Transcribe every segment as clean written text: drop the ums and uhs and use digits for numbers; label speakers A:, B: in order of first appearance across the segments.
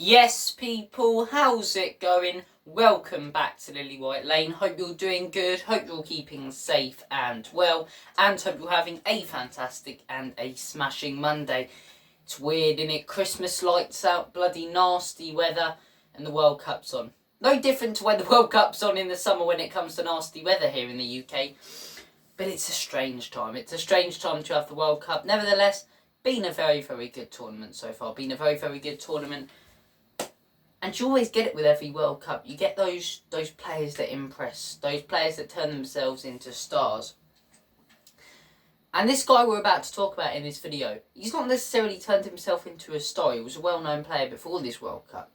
A: Yes, people, how's it going? Welcome back to Lily White Lane. Hope you're doing good, hope you're keeping safe and well, and hope you're having a fantastic and a smashing Monday. It's weird, innit? Christmas lights out, bloody nasty weather, and the World Cup's on. No different to when the World Cup's on in the summer when it comes to nasty weather here in the UK. But it's a strange time. It's a strange time to have the World Cup. Nevertheless, been a very, very good tournament so far. Been a very, very good tournament. And you always get it with every World Cup. You get those players that impress. Those players that turn themselves into stars. And this guy we're about to talk about in this video, he's not necessarily turned himself into a star. He was a well-known player before this World Cup.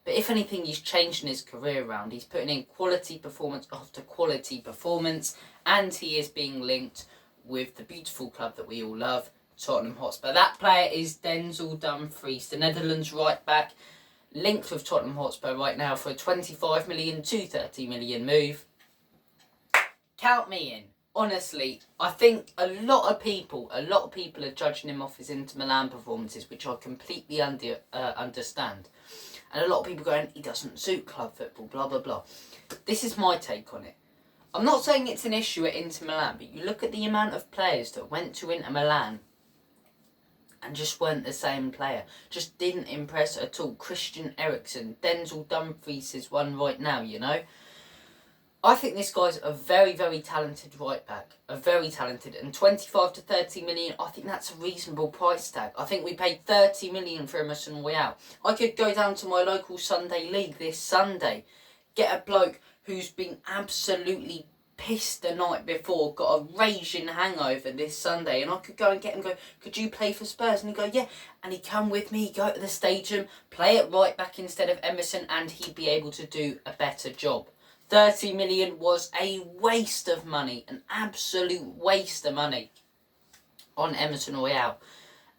A: But if anything, he's changing his career around. He's putting in quality performance after quality performance. And he is being linked with the beautiful club that we all love, Tottenham Hotspur. That player is Denzel Dumfries, the Netherlands right back, linked with Tottenham Hotspur right now for a 25 million to 30 million move. Count me in. Honestly, I think a lot of people are judging him off his Inter Milan performances, which I completely understand. And a lot of people going, he doesn't suit club football, blah, blah, blah. This is my take on it. I'm not saying it's an issue at Inter Milan, but you look at the amount of players that went to Inter Milan and just weren't the same player. Just didn't impress at all. Christian Eriksen, Denzel Dumfries is one right now, you know. I think this guy's a very, very talented right back. A very talented. And 25 to 30 million, I think that's a reasonable price tag. I think we paid 30 million for Emerson Royale. I could go down to my local Sunday league this Sunday, get a bloke who's been absolutely pissed the night before, got a raging hangover this Sunday, and I could go and get him, go, could you play for Spurs? And he'd go, yeah. And he'd come with me, go to the stadium, play it right back instead of Emerson, and he'd be able to do a better job. 30 million was a waste of money, an absolute waste of money on Emerson Royale.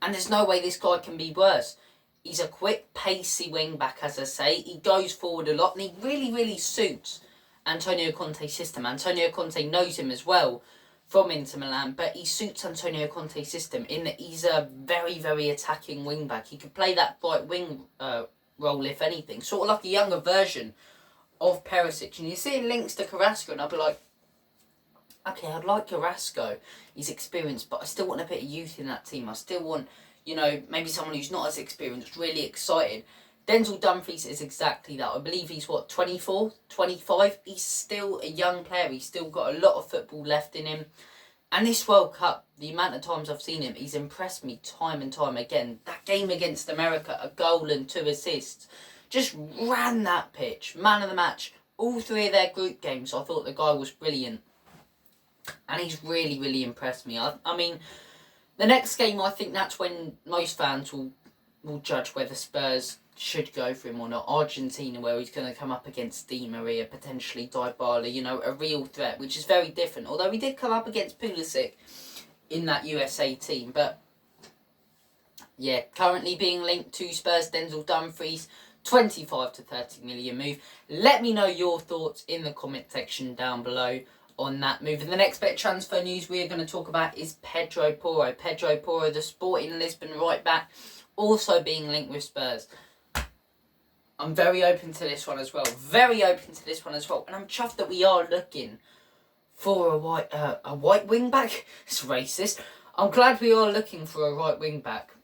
A: And there's no way this guy can be worse. He's a quick, pacey wing-back, as I say. He goes forward a lot, and he really, really suits Antonio Conte's system. Antonio Conte knows him as well from Inter Milan, but he suits Antonio Conte's system in that he's a very, very attacking wing-back. He could play that right wing role, if anything. Sort of like a younger version of Perisic. And you see links to Carrasco, and I'll be like, okay, I'd like Carrasco. He's experienced, but I still want a bit of youth in that team. I still want, you know, maybe someone who's not as experienced, really excited. Denzel Dumfries is exactly that. I believe he's, 24, 25? He's still a young player. He's still got a lot of football left in him. And this World Cup, the amount of times I've seen him, he's impressed me time and time again. That game against America, a goal and 2 assists. Just ran that pitch. Man of the match. All 3 of their group games, I thought the guy was brilliant. And he's really, really impressed me. I mean, the next game, I think that's when most fans will judge whether Spurs should go for him or not. Argentina, where he's going to come up against Di Maria, potentially Dybala, you know, a real threat, which is very different. Although he did come up against Pulisic in that USA team. But, yeah, currently being linked to Spurs, Denzel Dumfries, 25 to 30 million move. Let me know your thoughts in the comment section down below on that move. And the next bit of transfer news we're going to talk about is Pedro Porro. Pedro Porro, the Sporting Lisbon right back, also being linked with Spurs. I'm very open to this one as well. Very open to this one as well. And I'm chuffed that we are looking for a white wing back. It's racist. I'm glad we are looking for a right wing back.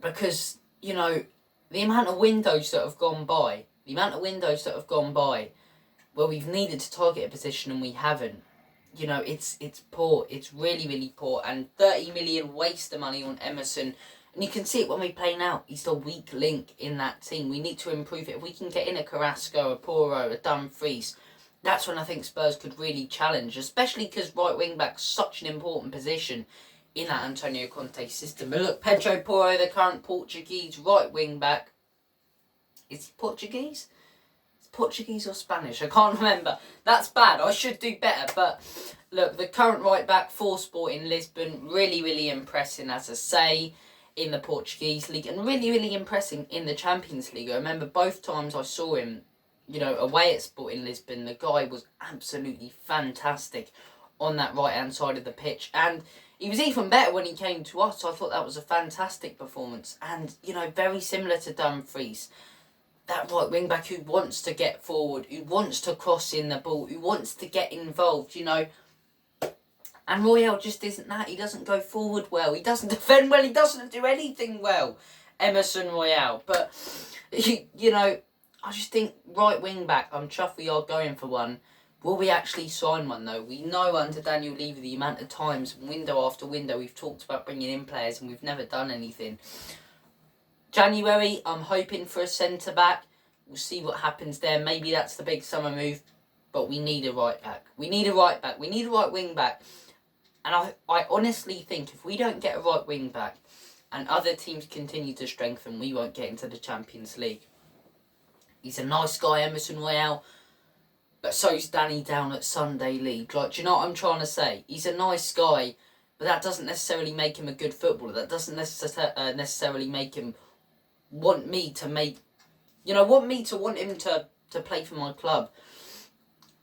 A: Because, you know, the amount of windows that have gone by, where we've needed to target a position and we haven't, you know, it's poor. It's really, really poor. And 30 million waste of money on Emerson. And you can see it when we play now. He's the weak link in that team. We need to improve it. If we can get in a Carrasco, a Porro, a Dumfries, that's when I think Spurs could really challenge, especially because right wing back's such an important position in that Antonio Conte system. But look, Pedro Porro, the current Portuguese right wing back. Is he Portuguese? It's Portuguese or Spanish? I can't remember. That's bad. I should do better. But look, the current right back for Sporting Lisbon, really, really impressing, as I say, in the Portuguese league, and really, really impressing in the Champions League. I remember both times I saw him, you know, away at Sporting Lisbon, the guy was absolutely fantastic on that right-hand side of the pitch. And he was even better when he came to us. I thought that was a fantastic performance. And, you know, very similar to Dumfries. That right wing back who wants to get forward, who wants to cross in the ball, who wants to get involved, you know. And Royale just isn't that. He doesn't go forward well. He doesn't defend well. He doesn't do anything well. Emerson Royale. But, you know, I just think right wing back, I'm chuffed we are going for one. Will we actually sign one though? We know under Daniel Levy the amount of times, window after window, we've talked about bringing in players and we've never done anything. January, I'm hoping for a centre-back. We'll see what happens there. Maybe that's the big summer move. But we need a right-back. We need a right-back. We need a right wing-back. And I honestly think if we don't get a right wing-back and other teams continue to strengthen, we won't get into the Champions League. He's a nice guy, Emerson Royale. But so's Danny down at Sunday League. Like, do you know what I'm trying to say? He's a nice guy. But that doesn't necessarily make him a good footballer. That doesn't necessarily make him want me to want him to play for my club.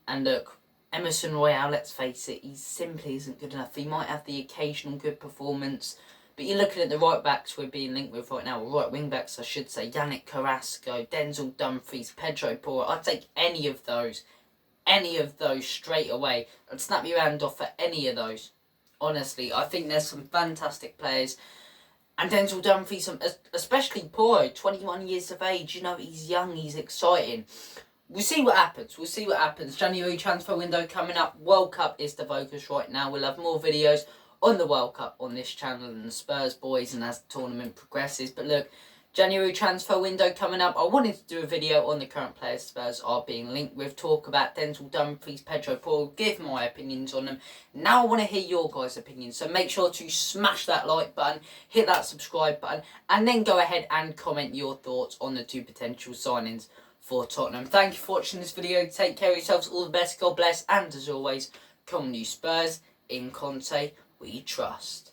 A: And look, Emerson Royale, let's face it, he simply isn't good enough. He might have the occasional good performance, but you're looking at the right backs we're being linked with right now, or right wing backs I should say, Yannick Carrasco, Denzel Dumfries, Pedro Porro. I'd take any of those straight away. I'd snap your hand off for any of those. Honestly, I think there's some fantastic players. And Denzel Dumfries, especially Porro, 21 years of age, you know, he's young, he's exciting. We'll see what happens. January transfer window coming up. World Cup is the focus right now. We'll have more videos on the World Cup on this channel and the Spurs boys and as the tournament progresses. But look, January transfer window coming up. I wanted to do a video on the current players Spurs are being linked with. Talk about Denzel Dumfries, Pedro Porro. Give my opinions on them. Now I want to hear your guys' opinions. So make sure to smash that like button. Hit that subscribe button. And then go ahead and comment your thoughts on the two potential signings for Tottenham. Thank you for watching this video. Take care of yourselves. All the best. God bless. And as always, come on you Spurs. In Conte we trust.